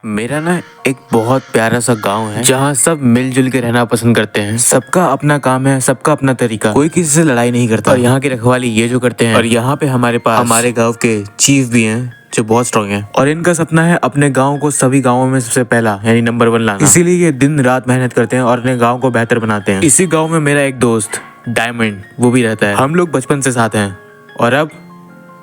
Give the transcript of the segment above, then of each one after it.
मेरा ना एक बहुत प्यारा सा गांव है जहाँ सब मिलजुल के रहना पसंद करते हैं। सबका अपना काम है, सबका अपना तरीका, कोई किसी से लड़ाई नहीं करता और यहाँ की रखवाली ये जो करते हैं। और यहाँ पे हमारे पास हमारे गांव के चीफ भी हैं जो बहुत स्ट्रॉन्ग हैं और इनका सपना है अपने गांव को सभी गांवों में सबसे पहला यानी नंबर 1 लाना। इसीलिए ये दिन रात मेहनत करते हैं और अपने गाँव को बेहतर बनाते हैं। इसी गाँव में मेरा एक दोस्त डायमंड वो भी रहता है। हम लोग बचपन से साथ हैं और अब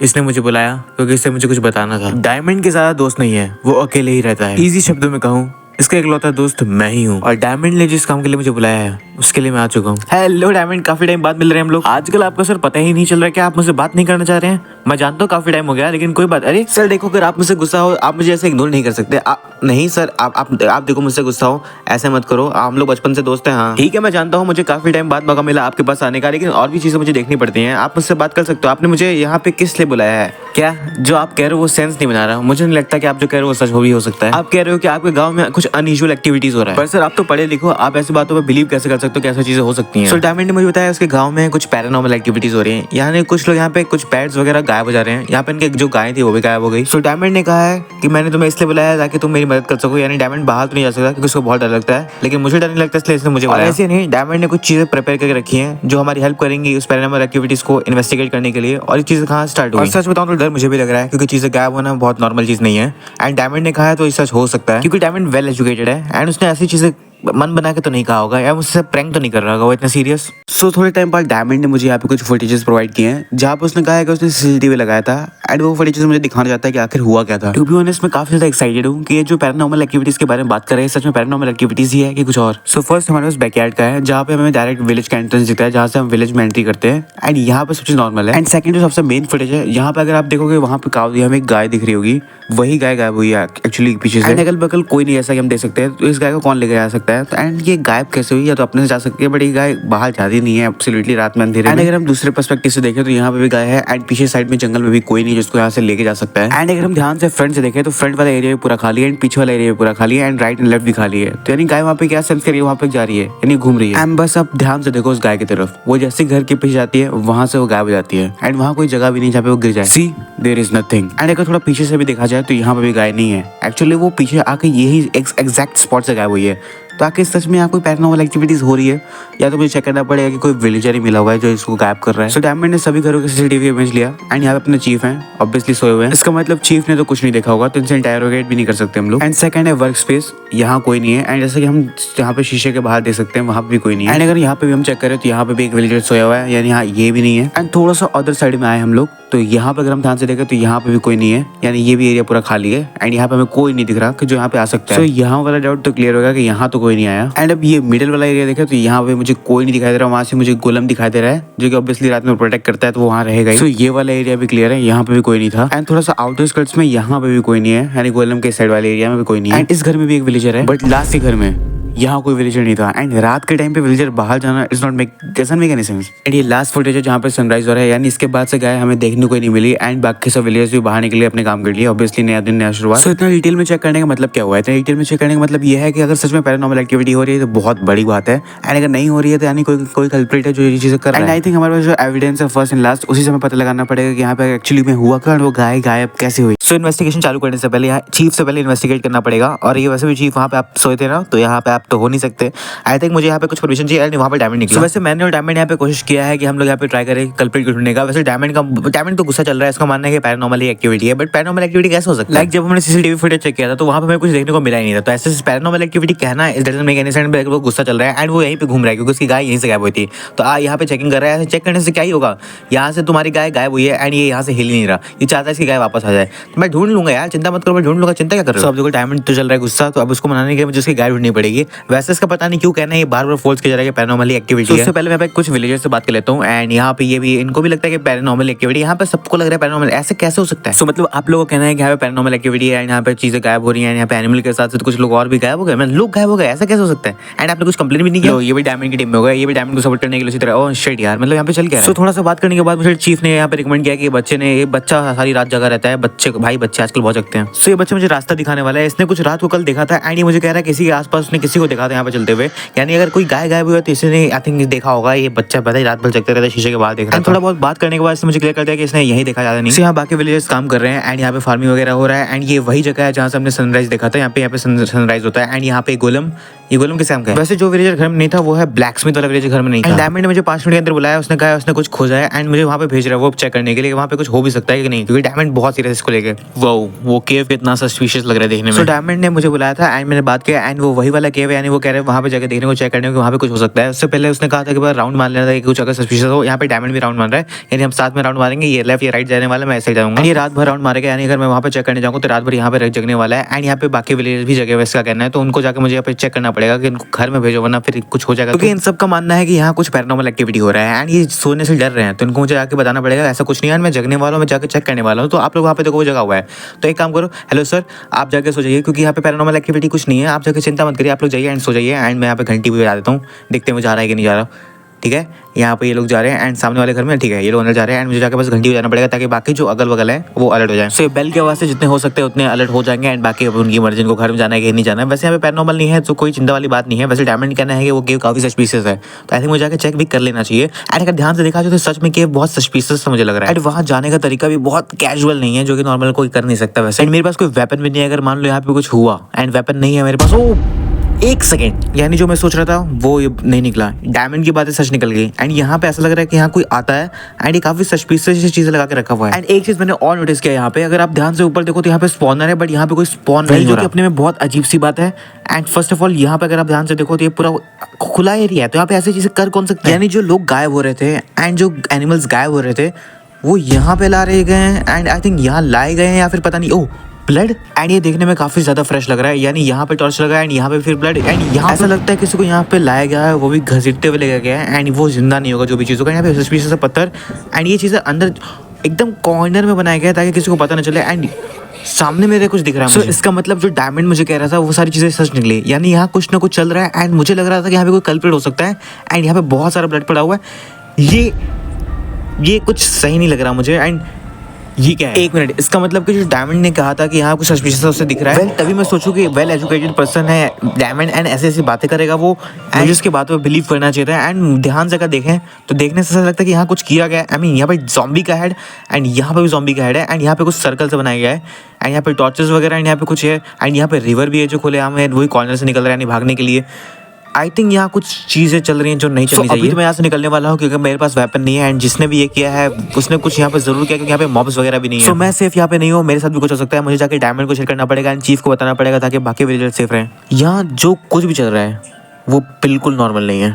इसने मुझे बुलाया क्योंकि इससे मुझे कुछ बताना था। डायमंड के ज्यादा दोस्त नहीं है, वो अकेले ही रहता है। इजी शब्दों में कहूँ, इसका इकलौता दोस्त मैं ही हूँ और डायमंड ने जिस काम के लिए मुझे बुलाया है उसके लिए मैं आ चुका हूँ। हेलो डायमंड, काफी टाइम बाद मिल रहे हैं हम लोग। आजकल आपको सर पता ही नहीं चल रहा है कि आप मुझसे बात नहीं करना चाह रहे हैं। मैं जानता हूँ काफी टाइम हो गया, लेकिन कोई बात। अरे सर देखो, अगर आप मुझसे गुस्सा हो, आप मुझे ऐसे इग्नोर नहीं कर सकते। नहीं सर, आप देखो मुझसे गुस्सा हो, ऐसे मत करो। हम लोग बचपन से दोस्त हैं। हाँ ठीक है, मैं जानता हूँ मुझे काफी टाइम बाद मौका मिला आपके पास आने का, लेकिन और भी चीजें मुझे देखनी पड़ती हैं। आप मुझसे बात कर सकते हो। आपने मुझे यहाँ पे किस लिए बुलाया है? क्या जो आप कह रहे हो वो सेंस नहीं बना रहा। मुझे नहीं लगता कि आप जो कह रहे हो वो सच भी हो सकता है। आप कह रहे हो कि आपके गाँव में कुछ अनयूजुअल एक्टिविटीज हो रहा है, पर सर आप तो पढ़े लिखो, आप ऐसी बातों पर बिलीव कैसे कर सकते हो कि ऐसी चीजें हो सकती हैं? सो डायमंड ने मुझे बताया उसके गांव में कुछ पैरानॉर्मल एक्टिविटीज हो रही हैं। यहाँ कुछ लोग यहाँ पे कुछ पेट्स वगैरह गायब हो जा रहे हैं। यहाँ पे इनके जो गाय थी वो भी गायब हो गई। सो डायमंड ने कहा है कि मैंने तुम्हें इसलिए बुलाया ताकि तुम मेरी मदद कर सको। यानी डायमंड बाहर तो नहीं जा सकता क्योंकि उसको बहुत डर लगता है, लेकिन मुझे डर नहीं लगता, इसलिए इसने मुझे बुलाया। ऐसे नहीं, डायमंड ने कुछ चीजें प्रिपेयर करके रखी हैं जो हमारी हेल्प करेंगी उस पैरानॉर्मल एक्टिविटीज को इन्वेस्टिगेट करने के लिए। और ये चीजें कहाँ स्टार्ट हुई? सच बताऊं तो डर मुझे भी लग रहा है क्योंकि चीजें गायब होना बहुत नॉर्मल चीज नहीं है। एंड डायमंड ने कहा है तो ये सच हो सकता है क्योंकि डायमंड वेल एजुकेटेड है एंड उसने ऐसी चीजें मन बना के तो नहीं कहा होगा या मुझसे प्रैंक तो नहीं कर रहा होगा वो इतना सीरियस। सो थोड़े टाइम बाद डायमंड ने मुझे यहाँ पे कुछ फुटेजेस प्रोवाइड किए हैं जहाँ पे उसने कहा है कि उसने सीसीटीवी लगाया था एंड वो फुटेजेस मुझे दिखाना चाहता है कि आखिर हुआ क्या था। टू बी ऑनेस्ट मैं काफी ज्यादा एक्साइटेड हूँ कि ये जो पैरानॉर्मल एक्टिविटीज के बारे में बात कर रहे हैं सच में पैरानॉर्मल एक्टिविटीज ही है कि कुछ और। सो फर्स्ट हमारे पास बैकयार्ड का है जहाँ पे हमें डायरेक्ट विलेज का एंट्रेंस दिखता है जहाँ से हम विलेज में एंट्री करते हैं एंड यहाँ पे सब चीज नॉर्मल है। एंड सेकंड जो सबसे मेन फुटेज है, यहाँ पे अगर आप देखोगे वहाँ पे काउ हमें एक गाय दिख रही होगी, वही गाय गायब हुई है एक्चुअली पीछे से। अगल बगल कोई नहीं ऐसा कि हम देख सकते हैं, तो इस गाय को कौन लेके जा सकता है? एंड ये गायब कैसे हुई? या तो अपने से जा सकती है, बट ये गाय बाहर जाती नहीं है एब्सोल्युटली रात में अंधेरे में। अगर हम दूसरे पर्सपेक्टिव से देखें तो यहाँ पे भी गाय है एंड पीछे साइड में जंगल में भी कोई नहीं जिसको यहाँ से लेके जा सकता है। एंड अगर हम ध्यान से फ्रंट से देखें तो फ्रंट वाला एरिया भी पूरा खाली है एंड पीछे वाला एरिया भी पूरा खाली है एंड राइट एंड लेफ्ट भी खाली है। तो यानी गाय वहाँ पे क्या सेंस कर रही है, वहाँ पे जा रही है यानी घूम रही है। एंड बस अब ध्यान से देखो उस गाय की तरफ, वो जैसे घर के पीछे जाती है वहां से वो गायब हो जाती है एंड वहाँ कोई जगह भी नहीं जहाँ पे वो गिर जाए। सी देयर इज नथिंग। एंड अगर थोड़ा पीछे से भी देखा जाए तो यहाँ पे भी गाय नहीं है। एक्चुअली वो पीछे आके यही एग्जैक्ट स्पॉट से गायब हुई है। तो आखिर सच में यहाँ कोई पैरानॉर्मल एक्टिविटीज हो रही है या तो मुझे चेक करना पड़ेगा कि कोई विलेजर ही मिला हुआ है जो इसको गायब कर रहा है। सो डायमंड ने सभी घरों के सीसीटीवी इमेज लिया एंड यहाँ पे अपने चीफ हैं ऑब्वियसली सोए हुए हैं। इसका मतलब चीफ ने तो कुछ नहीं देखा होगा, तो इनसे इंटरोगेट भी नहीं कर सकते हम लोग। एंड सेकंड है वर्क स्पेस, यहाँ कोई नहीं है एंड जैसे कि हम यहाँ पे शीशे के बाहर देख सकते हैं वहाँ पे भी कोई नहीं है। एंड अगर यहाँ पे भी हम चेक करें तो यहाँ पे भी एक विलेजर सोया हुआ है यानी यहाँ ये भी नहीं है। एंड थोड़ा सा अदर साइड में आए हम लोग तो यहाँ पे अगर हम ध्यान से देखें तो यहाँ पे भी कोई नहीं है यानी ये भी एरिया पूरा खाली है एंड यहाँ पे हमें कोई नहीं दिख रहा कि जो यहाँ पे आ सकता है। तो यहाँ वाला डाउट तो क्लियर होगा कि यहाँ तो कोई नहीं आया। एंड अब ये मिडिल वाला एरिया देखे तो यहाँ पे मुझे कोई नहीं दिखाई दे रहा, वहाँ से मुझे गोलम दिखाई दे रहा है जो कि ऑब्वियसली रात में प्रोटेक्ट करता है तो वो वहाँ रहेगा। तो ये वाला एरिया भी क्लियर है, यहाँ पे भी कोई नहीं था। एंड थोड़ा सा आउटर स्कर्ट्स में यहाँ पे भी कोई नहीं है यानी गोलम के साइड वाले एरिया में भी कोई नहीं है। एंड इस घर में भी एक विलेजर है बट लास्ट के घर में यहाँ कोई विलेजर नहीं था। एंड रात के टाइम पे विलेजर बाहर जाना is not doesn't make any sense. And ये लास्ट फुटेज है जहाँ पे सनराइज हो रहा है यानी इसके बाद से गाय हमें देखने को नहीं मिली एंड बाकी सब विलेजर्स भी बाहर निकले अपने काम के लिए। ऑब्वियसली नया दिन नया शुरुआत। सो इतना डिटेल में चेक करने का मतलब क्या हुआ है? इतना डिटेल में चेक करने का मतलब ये है कि अगर सच में पैरानॉर्मल एक्टिविटी हो रही है तो बहुत बड़ी बात है एंड अगर नहीं हो रही है तो यानी कोई कल्प्रिट है जो ये चीजें कर रहा है। एंड आई थिंक हमारे पास जो एविडेंस है फर्स्ट एंड लास्ट उसी से हमें पता लगाना पड़ेगा कि यहाँ पे एक्चुअली में हुआ क्या, वो गाय गायब कैसे हुई। सो इन्वेस्टिगेशन चालू करने से पहले यहाँ चीफ से पहले इन्वेस्टिगेट करना पड़ेगा और ये वैसे भी चीफ वहाँ पे आप सोए थे ना, तो यहाँ पे आप तो हो नहीं सकते। आई थिंक मुझे यहाँ पे कुछ परमिशन चाहिए एंड वहाँ पे डायमंड निकला। वैसे मैंने और डायमंड यहाँ पे कोशिश किया है कि हम लोग यहाँ पे ट्राई करें कल्प्रिट को ढूंढने का। वैसे डायमंड को गुस्सा चल रहा है, इसका मानना है कि पैरानॉर्मल एक्टिविटी है, बट पैरानॉर्मल एक्टिविटी कैसे हो सकता है? लाइक जब हमने सीसीटीवी फुटेज चेक किया था तो वहाँ पे हमें कुछ देखने को मिला ही नहीं था। तो ऐसे पैरानॉर्मल एक्टिविटी कहना is doesn't make any sense. वो गुस्सा चल रहा है एंड वो यहीं पे घूम रहा है क्योंकि उसकी गाय यहीं से गायब हुई थी। तो यहाँ पे चेकिंग कर रहा है, चेक करने से क्या ही होगा? यहाँ से तुम्हारी गाय गायब हुई है एंड ये यहाँ से हिल नहीं रहा, ये चाहता है इसकी गाय वापस आ जाए। तो मैं ढूंढ लूंगा यार, चिंता मत करो, मैं ढूंढ लूंगा, चिंता क्या कर रहे हो? अब देखो डायमंड तो चल रहा है गुस्सा, तो अब उसको मनाने के लिए मुझे उसकी गाय ढूंढनी पड़ेगी। वैसे इसका पता नहीं क्यों कहना है ये बार-बार फोर्स किया जा रहा है पैरानॉर्मल एक्टिविटी है। उससे पहले मैं पे कुछ विलेजर्स से बात कर लेता हूँ एंड यहाँ पे ये भी इनको भी लगता है कि पैरानॉर्मल एक्टिविटी, यहाँ पे सबको लग रहा है पैरानॉर्मल, ऐसे कैसे हो सकता है? सो मतलब आप लोगों का कहना है कि यहाँ पे पैरानॉर्मल एक्टिविटी है एंड यहाँ पे चीजें गायब हो रही है, यहाँ पे एनिमल के साथ साथ कुछ लोग और भी गायब हो गए, लोग गायब हो गए, ऐसा कैसे हो सकता है? एंड आपने कुछ कंप्लेन भी नहीं किया। ये भी डायमंड की टीम में हो गया, ये भी डायमंड को सपोर्ट करने के लिए उसी तरह। ओह शिट यार, मतलब यहाँ पे चल गया। सो थोड़ा सा बात करने के बाद मुझे चीफ ने यहाँ पे रिकमेंड किया कि बच्चे ने ये बच्चा सारी रात जगा रहता है, भाई बच्चे आजकल बहुत जगते हैं। सो ये बच्चा मुझे रास्ता दिखाने वाला है। इसने कुछ रात को कल देखा था एंड ये मुझे कह रहा है किसी के आसपास उसने किसी को देखा था यहाँ पे चलते हुए, यानी अगर कोई गाय गायब हुआ तो इसने आई थिंक देखा होगा। ये बच्चा पता ही रात भर जगते रहता है, शीशे के बाहर देख रहा है। थोड़ा बहुत बात करने के बाद इसने मुझे क्लियर कर दिया कि इसने यही देखा, ज्यादा नहीं। यहाँ बाकी विलेजर्स काम कर रहे हैं एंड यहाँ पे फार्मिंग वगैरह हो रहा है एंड ये वही जगह है जहाँ से हमने सनराइज देखा था। यहाँ पे सनराइज होता है एंड यहाँ पे गोलम, ये गोलम किस काम का है? वैसे जो विलेजर घर में नहीं था वो है ब्लैक स्मिथ वाला विलेजर घर में नहीं था। डायमंड ने मुझे 5 मिनट के अंदर बुलाया, उसने कहा उसने कुछ खोजा है एंड मुझे वहाँ पे भेज रहा है वो चेक करने के लिए वहाँ पे कुछ हो भी सकता है कि नहीं, क्योंकि डायमंड बहुत सीरियस इसको लेके। वो केव कितना सस्पिशियस लग रहा है देखने में। तो डायमंड ने मुझे बुलाया था एंड मैंने बात किया एंड वो वही वाला केव है, यानी वो कह रहे हैं वहाँ पे जाकर देखने को, चेक करने को वहाँ पे कुछ हो सकता है। उससे पहले उसने कहा था कि बार राउंड मार लेना था कि कुछ अगर सस्पिशियस हो। यहाँ पे डायमंड भी राउंड मार रहा है, यानी हम साथ में राउंड मारेंगे, ये लेफ्ट या राइट जाने वाला, मैं ऐसे जाऊंगा। ये रात भर राउंड मारेगा, यानी अगर मैं वहाँ पे चेक करने जाऊँगा तो रात भर यहाँ पे जगने वाला है एंड यहाँ पे बाकी विलेजर्स भी जगह वैसे का कहना है, तो उनको जाकर मुझे यहाँ पे चेक करना पड़ेगा कि इनको घर में भेजो वरना फिर कुछ हो जाएगा। क्योंकि इन सब का मानना है कि यहाँ कुछ पैरानॉर्मल एक्टिविटी हो रहा है एंड ये सोने से डर रहे हैं, तो इनको मुझे जाके बताना पड़ेगा ऐसा कुछ नहीं है, मैं जगने वाला हूँ, मैं जाकर चेक करने वाला हूँ। तो आप लोग वहाँ पे देखो वो जगह हुआ है, तो एक काम करो, हेलो सर आप जाके सो जाइए क्योंकि यहाँ पे पैरानॉर्मल एक्टिविटी कुछ नहीं है, आप जाके चिंता मत करिए, आप लोग जाइए एंड सो जाइए एंड मैं यहाँ पे घंटी भी बजा देता हूँ, देखते हैं वो जा रहा है कि नहीं जा रहा। ठीक है, यहाँ पे ये लोग जा रहे हैं एंड सामने वाले घर में, ठीक है, ये लोग अंदर जा रहे हैं एंड मुझे जाके बस घंटी बजाना पड़ेगा ताकि बाकी जो अगल बगल है वो अलर्ट हो जाए। सो बेल के आवाज़ से जितने हो सकते हैं उतने अलर्ट हो जाएंगे एंड बाकी उनकी मर्जी, को घर में जाना है कि नहीं जाना है। वैसे यहाँ पे पैरानॉर्मल नहीं है तो कोई चिंता वाली बात नहीं है। वैसे डायमंड कहना है कि वो केव काफी सस्पिशियस है, तो आई थिंक मुझे जाकर चेक भी कर लेना चाहिए। एंड अगर ध्यान से देखा जाए तो सच में केव बहुत सस्पिशियस मुझे लग रहा है एंड वहाँ जाने का तरीका भी बहुत कैजुअल नहीं है, जो कि नॉर्मल कोई कर नहीं सकता। वैसे मेरे पास कोई वेपन भी नहीं है, अगर मान लो यहाँ पे कुछ हुआ एंड वेपन नहीं है मेरे पास, ओ एक सेकेंड, यानी जो मैं सोच रहा था वो ये नहीं निकला, डायमंड की बातें सच निकल गई एंड यहाँ पे ऐसा लग रहा है कि यहाँ कोई आता है एंड ये काफी सस्पिशियस चीजें लगा के रखा हुआ है। एंड एक चीज मैंने और नोटिस किया, यहाँ पे अगर आप ध्यान से ऊपर देखो तो यहाँ पे स्पॉनर है, बट यहाँ पे कोई स्पॉन नहीं हो रहा, जो कि अपने में बहुत अजीब सी बात है। एंड फर्स्ट ऑफ ऑल यहाँ पे अगर आप ध्यान से देखो तो ये पूरा खुला एरिया है, तो यहाँ पे ऐसी चीजें कर कौन सकते हैं? यानी जो लोग गायब हो रहे थे एंड जो एनिमल्स गायब हो रहे थे वो यहाँ पे ला रहे गए हैं एंड आई थिंक यहाँ लाए गए हैं या फिर पता नहीं। ओह ब्लड, एंड ये देखने में काफी ज्यादा फ्रेश लग रहा है, यानी यहाँ पे टॉर्च लगा है एंड यहाँ पे फिर ब्लड एंड यहाँ ऐसा लगता है किसी को यहाँ पे लाया गया है, वो भी घसीटते हुए ले गया है एंड वो जिंदा नहीं होगा जो भी चीज होगा। यहाँ पे सस्पिशियस सा पत्थर एंड ये चीजें अंदर एकदम कॉर्नर में बनाया गया है ताकि किसी को पता न चले एंड सामने मेरे कुछ दिख रहा है। इसका मतलब जो डायमंड मुझे कह रहा था वो सारी चीजें सच निकली, यानी यहाँ कुछ ना कुछ चल रहा है एंड मुझे लग रहा था कि यहाँ पे कोई कल्प्रिट हो सकता है एंड यहाँ पे बहुत सारा ब्लड पड़ा हुआ है। ये कुछ सही नहीं लग रहा मुझे एंड ये क्या है? एक मिनट, इसका मतलब कि जो डायमंड ने कहा था कि यहाँ कुछ सस्पिशियस उससे दिख रहा है, तभी मैं सोचूं कि वेल एजुकेटेड पर्सन है डायमंड एंड ऐसी बातें करेगा वो एंड जिसके बात पे बिलीव करना चाहिए था। एंड ध्यान से अगर देखें तो देखने से ऐसा लगता है कि यहाँ कुछ किया गया है। आई मीन यहाँ पे ज़ॉम्बी का हेड एंड यहाँ पे भी ज़ॉम्बी का हेड है एंड यहाँ पे कुछ सर्कल से बनाया गया है एंड यहाँ पे टॉर्चेस वगैरह एंड यहाँ पे कुछ है एंड यहाँ पे रिवर भी है जो खुले आम है, वही कॉर्नर से निकल रहा है यानी भागने के लिए। आई थिंक यहाँ कुछ चीज़ें चल रही हैं जो नहीं चलनी चाहिए। अभी तो मैं यहाँ से निकलने वाला हूँ क्योंकि मेरे पास वेपन नहीं है एंड जिसने भी ये किया है उसने कुछ यहाँ पे जरूर किया, क्योंकि यहाँ पे मॉब्स वगैरह भी नहीं है। मैं सेफ यहाँ पे नहीं हूँ, मेरे साथ भी कुछ हो सकता है। मुझे जाके डायमंड को शेयर करना पड़ेगा एंड चीफ को बताना पड़ेगा ताकि बाकी विलेजर सेफ रहें। यहाँ जो कुछ भी चल रहा है वो बिल्कुल नॉर्मल नहीं है।